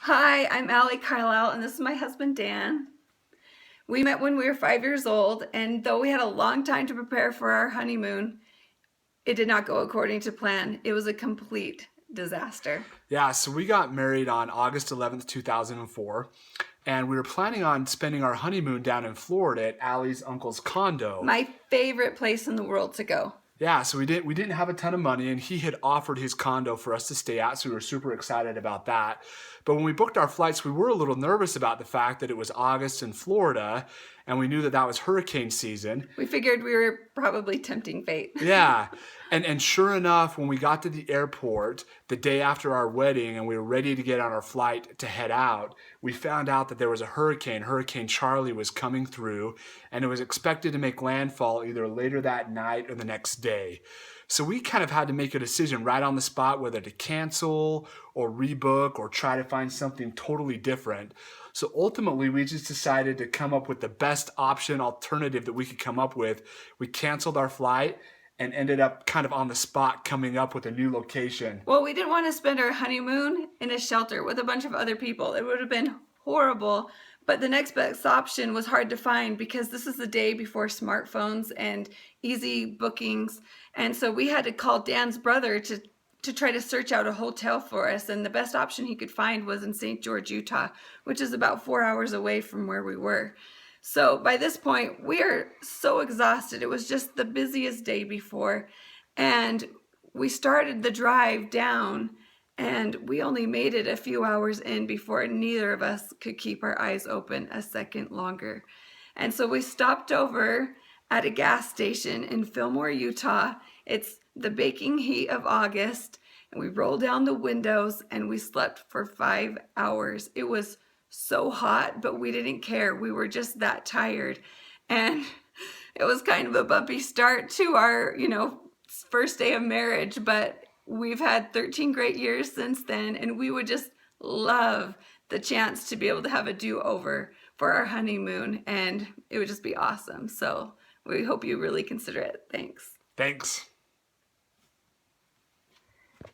Hi, I'm Allie Carlisle, and this is my husband Dan. We met when we were 5 years old, and though we had a long time to prepare for our honeymoon, it did not go according to plan. It was a complete disaster. Yeah, so we got married on August 11th, 2004, and we were planning on spending our honeymoon down in Florida at Allie's uncle's condo. My favorite place in the world to go. Yeah, so we didn't have a ton of money, and he had offered his condo for us to stay at, so we were super excited about that. But when we booked our flights, we were a little nervous about the fact that it was August in Florida, and we knew that that was hurricane season. We figured we were probably tempting fate. Yeah. And sure enough, when we got to the airport the day after our wedding and we were ready to get on our flight to head out, we found out that there was a hurricane. Hurricane Charlie was coming through, and it was expected to make landfall either later that night or the next day. So we kind of had to make a decision right on the spot whether to cancel or rebook or try to find something totally different. So ultimately, we just decided to come up with the best option alternative that we could come up with. We canceled our flight and ended up kind of on the spot coming up with a new location. Well, we didn't want to spend our honeymoon in a shelter with a bunch of other people. It would have been horrible. But the next best option was hard to find because this is the day before smartphones and easy bookings. And so we had to call Dan's brother to try to search out a hotel for us. And the best option he could find was in St. George, Utah, which is about 4 hours away from where we were. So by this point, we are so exhausted. It was just the busiest day before. And we started the drive down, and we only made it a few hours in before neither of us could keep our eyes open a second longer. And so we stopped over at a gas station in Fillmore, Utah. It's the baking heat of August, and we rolled down the windows and we slept for 5 hours. It was so hot, but we didn't care. We were just that tired. And it was kind of a bumpy start to our, first day of marriage, but we've had 13 great years since then, and we would just love the chance to be able to have a do-over for our honeymoon, and it would just be awesome. So we hope you really consider it. Thanks. Thanks.